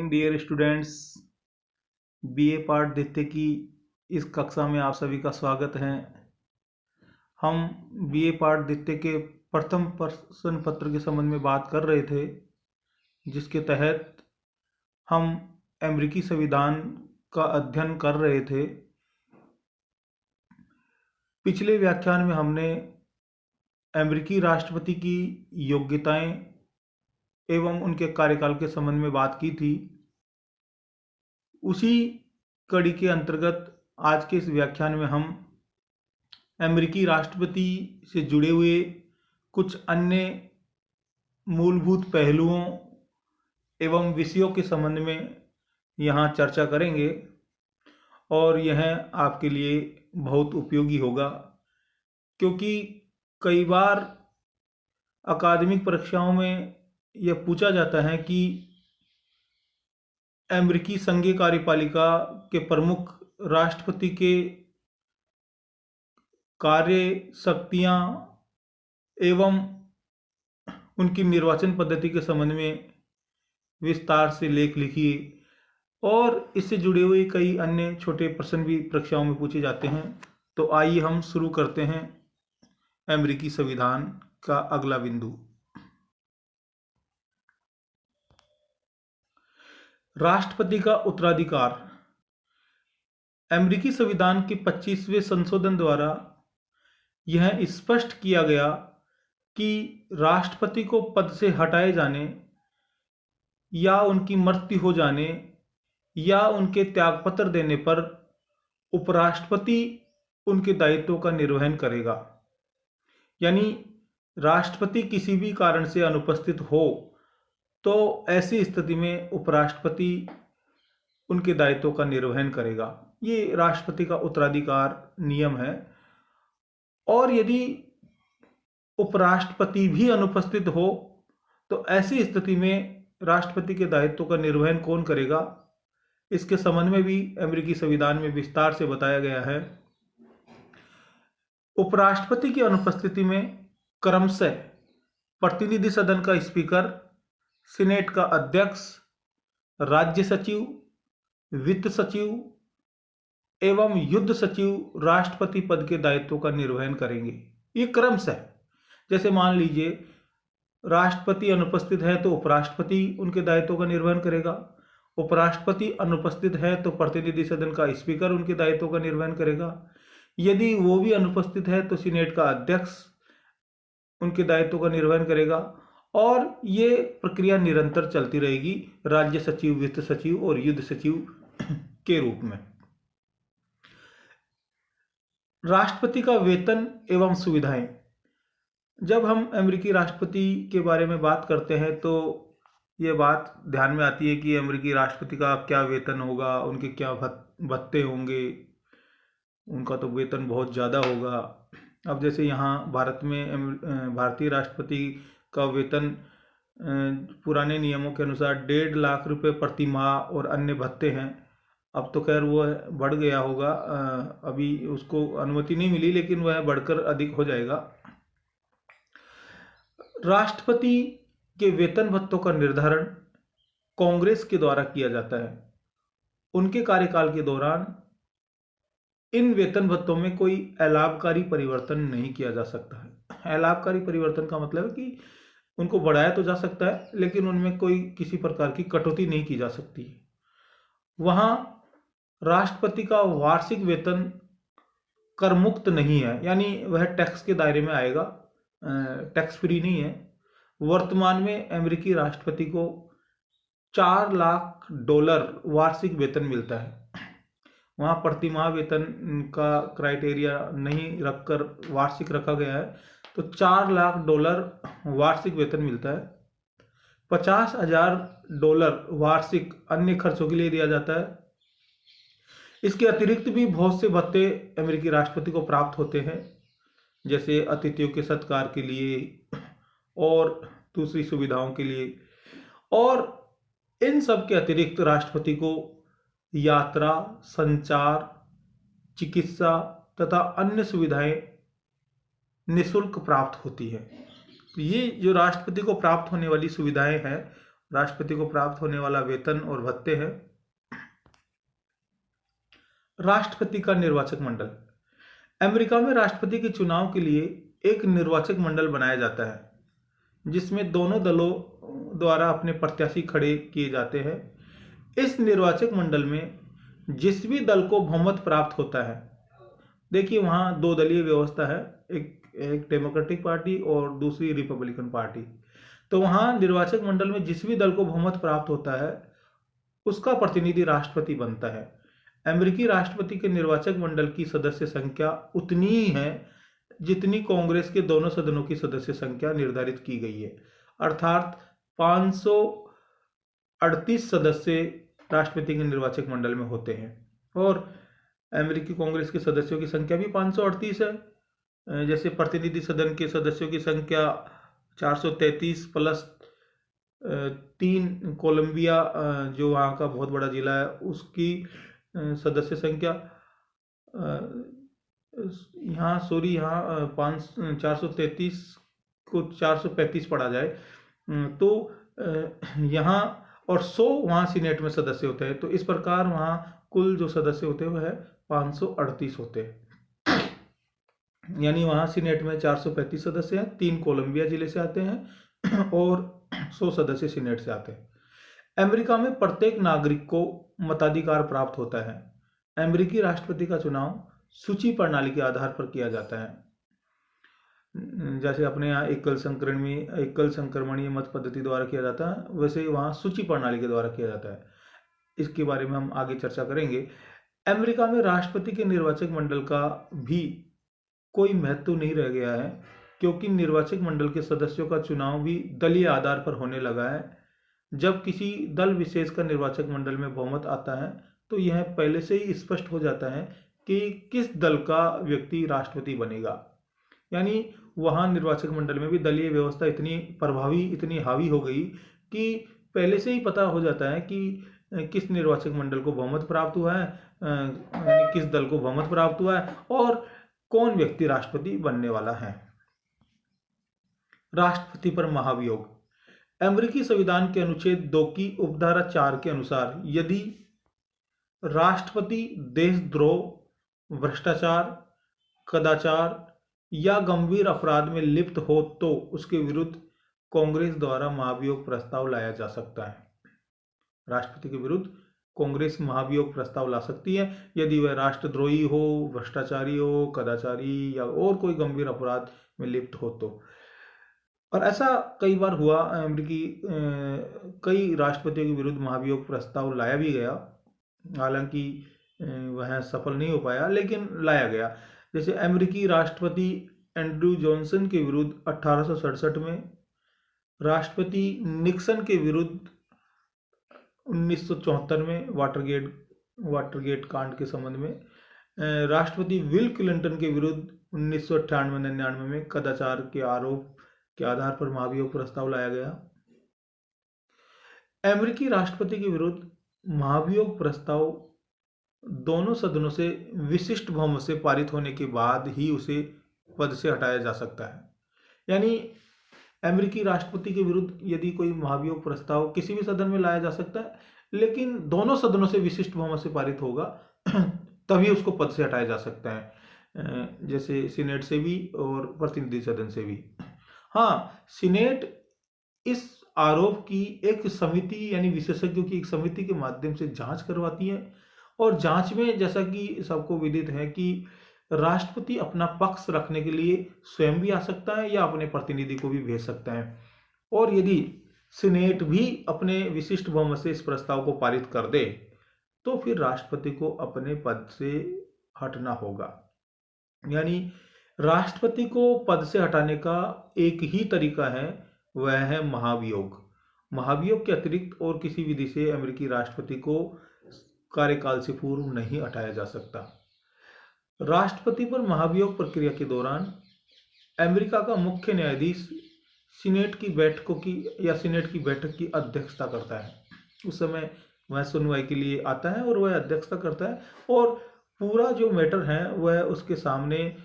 Dear students, BA part द्वितीय की इस कक्षा में आप सभी का स्वागत है। हम बीए पार्ट द्वितीय के प्रथम प्रश्न पत्र के संबंध में बात कर रहे थे, जिसके तहत हम अमेरिकी संविधान का अध्ययन कर रहे थे। पिछले व्याख्यान में हमने अमेरिकी राष्ट्रपति की योग्यताएं एवं उनके कार्यकाल के संबंध में बात की थी। उसी कड़ी के अंतर्गत आज के इस व्याख्यान में हम अमेरिकी राष्ट्रपति से जुड़े हुए कुछ अन्य मूलभूत पहलुओं एवं विषयों के संबंध में यहाँ चर्चा करेंगे और यह आपके लिए बहुत उपयोगी होगा, क्योंकि कई बार अकादमिक परीक्षाओं में यह पूछा जाता है कि अमेरिकी संघीय कार्यपालिका के प्रमुख राष्ट्रपति के कार्य, शक्तियाँ एवं उनकी निर्वाचन पद्धति के संबंध में विस्तार से लेख लिखिए। और इससे जुड़े हुए कई अन्य छोटे प्रश्न भी परीक्षाओं में पूछे जाते हैं। तो आइए हम शुरू करते हैं अमेरिकी संविधान का अगला बिंदु। राष्ट्रपति का उत्तराधिकार। अमेरिकी संविधान के 25वें संशोधन द्वारा यह स्पष्ट किया गया कि राष्ट्रपति को पद से हटाए जाने या उनकी मृत्यु हो जाने या उनके त्यागपत्र देने पर उपराष्ट्रपति उनके दायित्वों का निर्वहन करेगा। यानी राष्ट्रपति किसी भी कारण से अनुपस्थित हो तो ऐसी स्थिति में उपराष्ट्रपति उनके दायित्वों का निर्वहन करेगा। ये राष्ट्रपति का उत्तराधिकार नियम है। और यदि उपराष्ट्रपति भी अनुपस्थित हो तो ऐसी स्थिति में राष्ट्रपति के दायित्व का निर्वहन कौन करेगा, इसके संबंध में भी अमेरिकी संविधान में विस्तार से बताया गया है। उपराष्ट्रपति की अनुपस्थिति में क्रमशः प्रतिनिधि सदन का स्पीकर, सीनेट का अध्यक्ष, राज्य सचिव, वित्त सचिव एवं युद्ध सचिव राष्ट्रपति पद के दायित्वों का निर्वहन करेंगे। ये क्रमशः, जैसे मान लीजिए राष्ट्रपति अनुपस्थित है तो उपराष्ट्रपति उनके दायित्वों का निर्वहन करेगा, उपराष्ट्रपति अनुपस्थित है तो प्रतिनिधि सदन का स्पीकर उनके दायित्वों का निर्वहन करेगा, यदि वो भी अनुपस्थित है तो सीनेट का अध्यक्ष उनके दायित्वों का निर्वहन करेगा। और ये प्रक्रिया निरंतर चलती रहेगी राज्य सचिव, वित्त सचिव और युद्ध सचिव के रूप में। राष्ट्रपति का वेतन एवं सुविधाएं। जब हम अमेरिकी राष्ट्रपति के बारे में बात करते हैं तो ये बात ध्यान में आती है कि अमेरिकी राष्ट्रपति का क्या वेतन होगा, उनके क्या भत्ते होंगे। उनका तो वेतन बहुत ज़्यादा होगा। अब जैसे यहाँ भारत में भारतीय राष्ट्रपति का वेतन पुराने नियमों के अनुसार 1.5 लाख रुपए प्रति माह और अन्य भत्ते हैं। अब तो खैर वो बढ़ गया होगा, अभी उसको अनुमति नहीं मिली, लेकिन वह बढ़कर अधिक हो जाएगा। राष्ट्रपति के वेतन भत्तों का निर्धारण कांग्रेस के द्वारा किया जाता है। उनके कार्यकाल के दौरान इन वेतन भत्तों में कोई अलाभकारी परिवर्तन नहीं किया जा सकता है। अलाभकारी परिवर्तन का मतलब है कि उनको बढ़ाया तो जा सकता है, लेकिन उनमें कोई किसी प्रकार की कटौती नहीं की जा सकती। वहाँ राष्ट्रपति का वार्षिक वेतन कर मुक्त नहीं है, यानी वह टैक्स के दायरे में आएगा, टैक्स फ्री नहीं है। वर्तमान में अमेरिकी राष्ट्रपति को $4 लाख वार्षिक वेतन मिलता है। वहाँ प्रतिमाह वेतन का क्राइटेरिया नहीं रखकर वार्षिक रखा गया है, तो $4 लाख वार्षिक वेतन मिलता है। $50,000 वार्षिक अन्य खर्चों के लिए दिया जाता है। इसके अतिरिक्त भी बहुत से भत्ते अमेरिकी राष्ट्रपति को प्राप्त होते हैं, जैसे अतिथियों के सत्कार के लिए और दूसरी सुविधाओं के लिए। और इन सब के अतिरिक्त राष्ट्रपति को यात्रा, संचार, चिकित्सा तथा अन्य सुविधाएं निःशुल्क प्राप्त होती है। ये जो राष्ट्रपति को प्राप्त होने वाली सुविधाएं हैं राष्ट्रपति को प्राप्त होने वाला वेतन और भत्ते हैं। राष्ट्रपति का निर्वाचक मंडल। अमेरिका में राष्ट्रपति के चुनाव के लिए एक निर्वाचक मंडल बनाया जाता है जिसमें दोनों दलों द्वारा अपने प्रत्याशी खड़े किए जाते हैं। इस निर्वाचक मंडल में जिस भी दल को बहुमत प्राप्त होता है, देखिए वहाँ दो दलीय व्यवस्था है, एक डेमोक्रेटिक पार्टी और दूसरी रिपब्लिकन पार्टी। तो वहाँ निर्वाचक मंडल में जिस भी दल को बहुमत प्राप्त होता है उसका प्रतिनिधि राष्ट्रपति बनता है। अमेरिकी राष्ट्रपति के निर्वाचक मंडल की सदस्य संख्या उतनी ही है जितनी कांग्रेस के दोनों सदनों की सदस्य संख्या निर्धारित की गई है, अर्थात 538 सदस्य राष्ट्रपति के निर्वाचक मंडल में होते हैं और अमेरिकी कांग्रेस के सदस्यों की संख्या भी 538 है। जैसे प्रतिनिधि सदन के सदस्यों की संख्या 433 प्लस 3 कोलंबिया जो वहाँ का बहुत बड़ा जिला है उसकी सदस्य संख्या यहाँ 433 को 435 पढ़ा जाए तो यहाँ और 100 वहाँ सीनेट में सदस्य होते हैं। तो इस प्रकार वहाँ कुल जो सदस्य होते हैं वह है 538 होते हैं। यानी वहाँ सीनेट में 435 सदस्य हैं, 3 कोलंबिया जिले से आते हैं और 100 सदस्य सीनेट से आते हैं। अमेरिका में प्रत्येक नागरिक को मताधिकार प्राप्त होता है। अमेरिकी राष्ट्रपति का चुनाव सूची प्रणाली के आधार पर किया जाता है। जैसे अपने यहाँ एकल संक्रमणीय मत पद्धति द्वारा किया जाता है, वैसे वहाँ सूची प्रणाली के द्वारा किया जाता है। इसके बारे में हम आगे चर्चा करेंगे। अमेरिका में राष्ट्रपति के निर्वाचक मंडल का भी कोई महत्व नहीं रह गया है क्योंकि निर्वाचक मंडल के सदस्यों का चुनाव भी दलीय आधार पर होने लगा है। जब किसी दल विशेष का निर्वाचक मंडल में बहुमत आता है तो यह पहले से ही स्पष्ट हो जाता है कि किस दल का व्यक्ति राष्ट्रपति बनेगा। यानी वहाँ निर्वाचक मंडल में भी दलीय व्यवस्था इतनी प्रभावी, इतनी हावी हो गई कि पहले से ही पता हो जाता है कि किस निर्वाचक मंडल को बहुमत प्राप्त हुआ है, यानी किस दल को बहुमत प्राप्त हुआ है और कौन व्यक्ति राष्ट्रपति बनने वाला है। राष्ट्रपति पर महाभियोग। अमेरिकी संविधान के अनुच्छेद 2 की उपधारा 4 के अनुसार यदि राष्ट्रपति देशद्रोह, भ्रष्टाचार, कदाचार या गंभीर अपराध में लिप्त हो तो उसके विरुद्ध कांग्रेस द्वारा महाभियोग प्रस्ताव लाया जा सकता है। राष्ट्रपति के विरुद्ध कांग्रेस महाभियोग प्रस्ताव ला सकती है यदि वह राष्ट्रद्रोही हो, भ्रष्टाचारी हो, कदाचारी या और कोई गंभीर अपराध में लिप्त हो तो। और ऐसा कई बार हुआ, अमेरिकी कई राष्ट्रपतियों के विरुद्ध महाभियोग प्रस्ताव लाया भी गया, हालांकि वह सफल नहीं हो पाया लेकिन लाया गया। जैसे अमेरिकी राष्ट्रपति एंड्रू जॉनसन के विरुद्ध 1867 में, राष्ट्रपति निक्सन के विरुद्ध 1974 में वाटरगेट कांड के संबंध में, राष्ट्रपति बिल क्लिंटन के विरुद्ध 1998-99 में कदाचार के आरोप के आधार पर महाभियोग प्रस्ताव लाया गया। अमेरिकी राष्ट्रपति के विरुद्ध महाभियोग प्रस्ताव दोनों सदनों से विशिष्ट बहुमत से पारित होने के बाद ही उसे पद से हटाया जा सकता है। यानी अमेरिकी राष्ट्रपति के विरुद्ध यदि कोई महाभियोग प्रस्ताव किसी भी सदन में लाया जा सकता है, लेकिन दोनों सदनों से विशिष्ट बहुमत से पारित होगा तभी उसको पद से हटाया जा सकता है, जैसे सीनेट से भी और प्रतिनिधि सदन से भी। हाँ, सीनेट इस आरोप की एक समिति यानी विशेषज्ञों की एक समिति के माध्यम से जांच करवाती है और जांच में जैसा कि सबको विदित है कि राष्ट्रपति अपना पक्ष रखने के लिए स्वयं भी आ सकता है या अपने प्रतिनिधि को भी भेज सकता है। और यदि सीनेट भी अपने विशिष्ट बहुमत से इस प्रस्ताव को पारित कर दे तो फिर राष्ट्रपति को अपने पद से हटना होगा। यानी राष्ट्रपति को पद से हटाने का एक ही तरीका है, वह है महाभियोग। महाभियोग के अतिरिक्त और किसी विधि से अमेरिकी राष्ट्रपति को कार्यकाल से पूर्व नहीं हटाया जा सकता। राष्ट्रपति पर महाभियोग प्रक्रिया के दौरान अमेरिका का मुख्य न्यायाधीश सीनेट की बैठक की अध्यक्षता करता है। उस समय वह सुनवाई के लिए आता है और वह अध्यक्षता करता है और पूरा जो मैटर है वह उसके सामने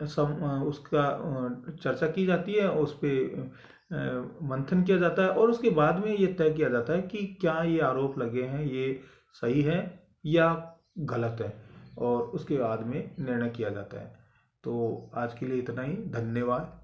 उसका चर्चा की जाती है, उस पर मंथन किया जाता है और उसके बाद में ये तय किया जाता है कि क्या ये आरोप लगे हैं ये सही है या गलत है, और उसके बाद में निर्णय किया जाता है। तो आज के लिए इतना ही, धन्यवाद।